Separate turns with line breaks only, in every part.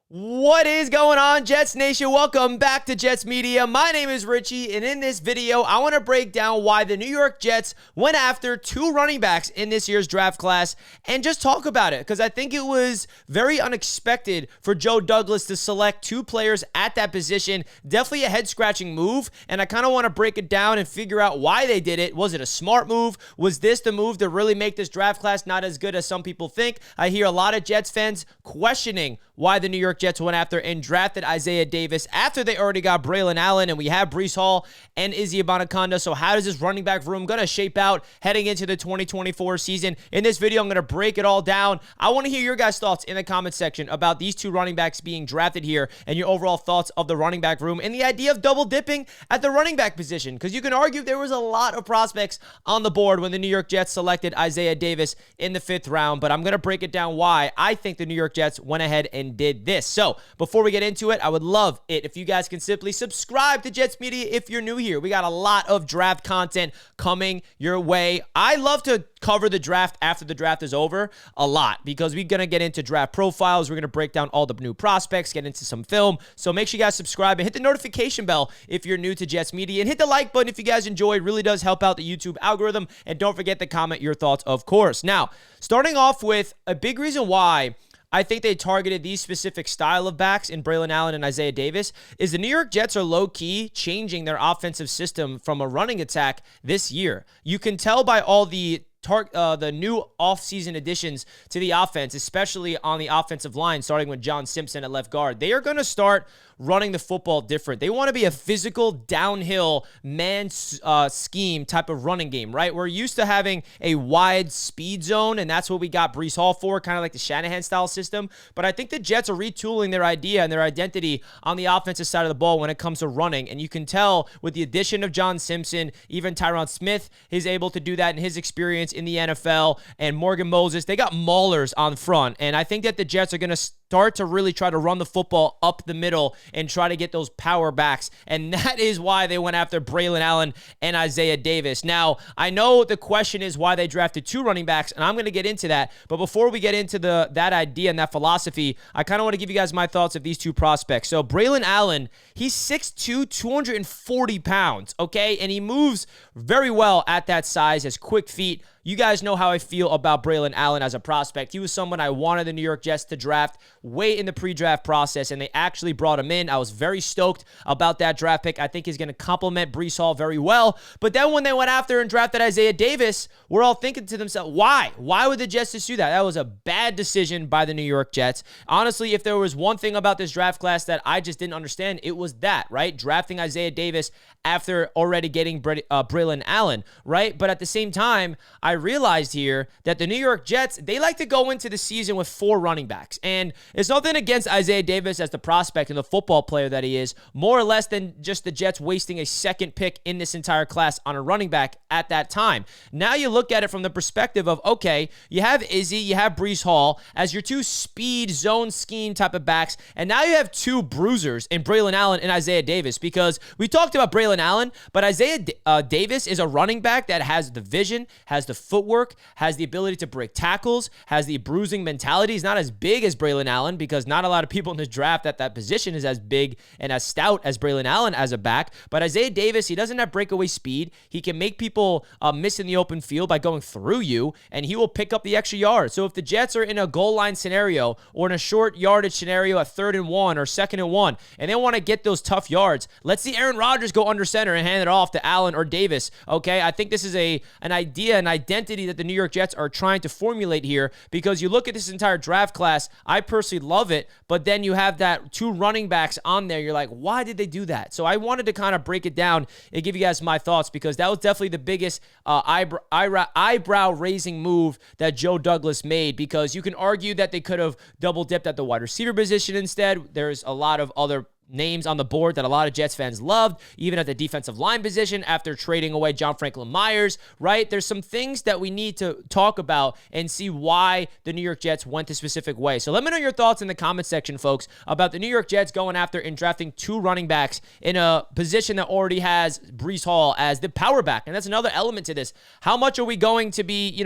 What is going on, Jets Nation? Welcome back to Jets Media. My name is Richie, and in this video, I want to break down why the New York Jets went after two running backs in this year's draft class and just talk about it, because I think it was very unexpected for Joe Douglas to select two players at that position. Definitely a head-scratching move, and I kind of want to break it down and figure out why they did it. Was it a smart move? Was this the move to really make this draft class not as good as some people think? I hear a lot of Jets fans questioning why the New York Jets went after and drafted Isaiah Davis after they already got Braelon Allen, and we have Breece Hall and Izzy Abanikanda. So how does this running back room going to shape out heading into the 2024 season? In this video, I'm going to break it all down. I want to hear your guys' thoughts in the comment section about these two running backs being drafted here and your overall thoughts of the running back room and the idea of double dipping at the running back position, because you can argue there was a lot of prospects on the board when the New York Jets selected Isaiah Davis in the 5th round, but I'm going to break it down why I think the New York Jets went ahead and did this. So before we get into it, I would love it if you guys can simply subscribe to Jets Media if you're new here. We got a lot of draft content coming your way. I love to cover the draft after the draft is over a lot, because we're going to get into draft profiles. We're going to break down all the new prospects, get into some film. So make sure you guys subscribe and hit the notification bell if you're new to Jets Media, and hit the like button if you guys enjoy. It really does help out the YouTube algorithm. And don't forget to comment your thoughts, of course. Now, starting off with a big reason why I think they targeted these specific style of backs in Braelon Allen and Isaiah Davis is the New York Jets are low-key changing their offensive system from a running attack this year. You can tell by all the new offseason additions to the offense, especially on the offensive line, starting with John Simpson at left guard. They are going to start running the football different. They want to be a physical, downhill, man scheme type of running game, right? We're used to having a wide speed zone, and that's what we got Breece Hall for, kind of like the Shanahan-style system. But I think the Jets are retooling their idea and their identity on the offensive side of the ball when it comes to running, and you can tell with the addition of John Simpson, even Tyron Smith is able to do that in his experience in the NFL, and Morgan Moses. They got maulers on front, and I think that the Jets are going to start to really try to run the football up the middle and try to get those power backs, and that is why they went after Braelon Allen and Isaiah Davis. Now, I know the question is why they drafted two running backs, and I'm going to get into that, but before we get into that idea and that philosophy, I kind of want to give you guys my thoughts of these two prospects. So Braelon Allen, he's 6'2", 240 pounds, okay, and he moves very well at that size, has quick feet. You guys know how I feel about Braelon Allen as a prospect. He was someone I wanted the New York Jets to draft way in the pre-draft process, and they actually brought him in. I was very stoked about that draft pick. I think he's going to complement Breece Hall very well. But then when they went after and drafted Isaiah Davis, we're all thinking to themselves, why? Why would the Jets just do that? That was a bad decision by the New York Jets. Honestly, if there was one thing about this draft class that I just didn't understand, it was that, right? Drafting Isaiah Davis after already getting Braelon Allen, right? But at the same time, I realized here that the New York Jets, they like to go into the season with 4 running backs. And it's nothing against Isaiah Davis as the prospect and the football player that he is, more or less than just the Jets wasting a second pick in this entire class on a running back at that time. Now you look at it from the perspective of, okay, you have Izzy, you have Breece Hall as your two speed zone scheme type of backs, and now you have two bruisers in Braelon Allen and Isaiah Davis, because we talked about Braelon Allen, but Isaiah Davis is a running back that has the vision, has the footwork, has the ability to break tackles, has the bruising mentality. He's not as big as Braelon Allen, because not a lot of people in this draft at that position is as big and as stout as Braelon Allen as a back. But Isaiah Davis, he doesn't have breakaway speed. He can make people miss in the open field by going through you, and he will pick up the extra yards. So if the Jets are in a goal line scenario or in a short yardage scenario at 3rd and 1 or 2nd and 1, and they want to get those tough yards, let's see Aaron Rodgers go under center and hand it off to Allen or Davis, okay? I think this is an idea, an identity that the New York Jets are trying to formulate here, because you look at this entire draft class, I personally love it, but then you have that two running backs on there. You're like, why did they do that? So I wanted to kind of break it down and give you guys my thoughts, because that was definitely the biggest eyebrow-raising move that Joe Douglas made, because you can argue that they could have double-dipped at the wide receiver position instead. There's a lot of other names on the board that a lot of Jets fans loved, even at the defensive line position after trading away John Franklin Myers, right? There's some things that we need to talk about and see why the New York Jets went a specific way. So let me know your thoughts in the comment section, folks, about the New York Jets going after and drafting two running backs in a position that already has Breece Hall as the power back. And that's another element to this. How much are we going to be,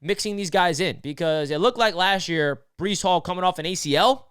mixing these guys in? Because it looked like last year, Breece Hall coming off an ACL,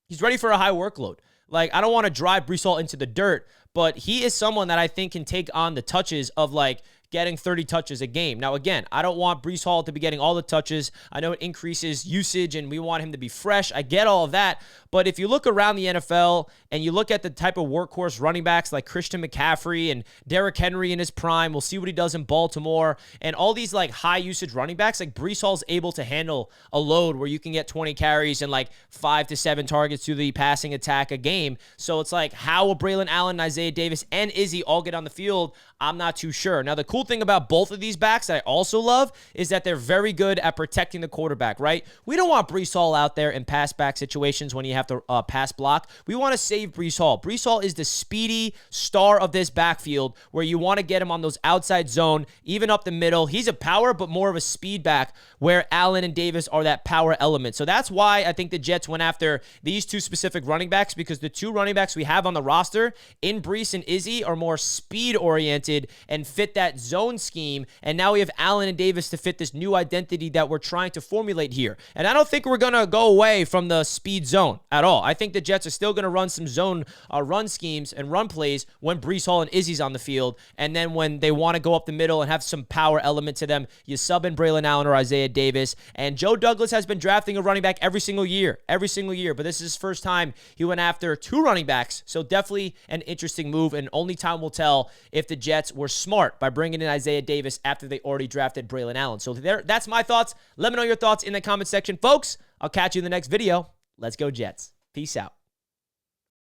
He's ready for a high workload. Like, I don't want to drive Breece Hall into the dirt, but he is someone that I think can take on the touches of, like, getting 30 touches a game. Now, again, I don't want Breece Hall to be getting all the touches. I know it increases usage and we want him to be fresh. I get all of that. But if you look around the NFL and you look at the type of workhorse running backs like Christian McCaffrey and Derrick Henry in his prime, we'll see what he does in Baltimore, and all these like high usage running backs, like Breece Hall's able to handle a load where you can get 20 carries and like 5 to 7 targets through the passing attack a game. So it's like, how will Braelon Allen, Isaiah Davis, and Izzy all get on the field? I'm not too sure. Now, the cool thing about both of these backs that I also love is that they're very good at protecting the quarterback, right? We don't want Breece Hall out there in pass back situations when you have to pass block. We want to save Breece Hall. Breece Hall is the speedy star of this backfield where you want to get him on those outside zone, even up the middle. He's a power, but more of a speed back, where Allen and Davis are that power element. So that's why I think the Jets went after these two specific running backs, because the two running backs we have on the roster in Breece and Izzy are more speed oriented and fit that zone scheme. And now we have Allen and Davis to fit this new identity that we're trying to formulate here. And I don't think we're going to go away from the speed zone at all. I think the Jets are still going to run some zone run schemes and run plays when Breece Hall and Izzy's on the field. And then when they want to go up the middle and have some power element to them, you sub in Braelon Allen or Isaiah Davis. And Joe Douglas has been drafting a running back every single year. But this is his first time he went after two running backs. So definitely an interesting move, and only time will tell if the Jets were smart by bringing in Isaiah Davis after they already drafted Braelon Allen. So that's my thoughts. Let me know your thoughts in the comment section. Folks, I'll catch you in the next video. Let's go Jets. Peace out.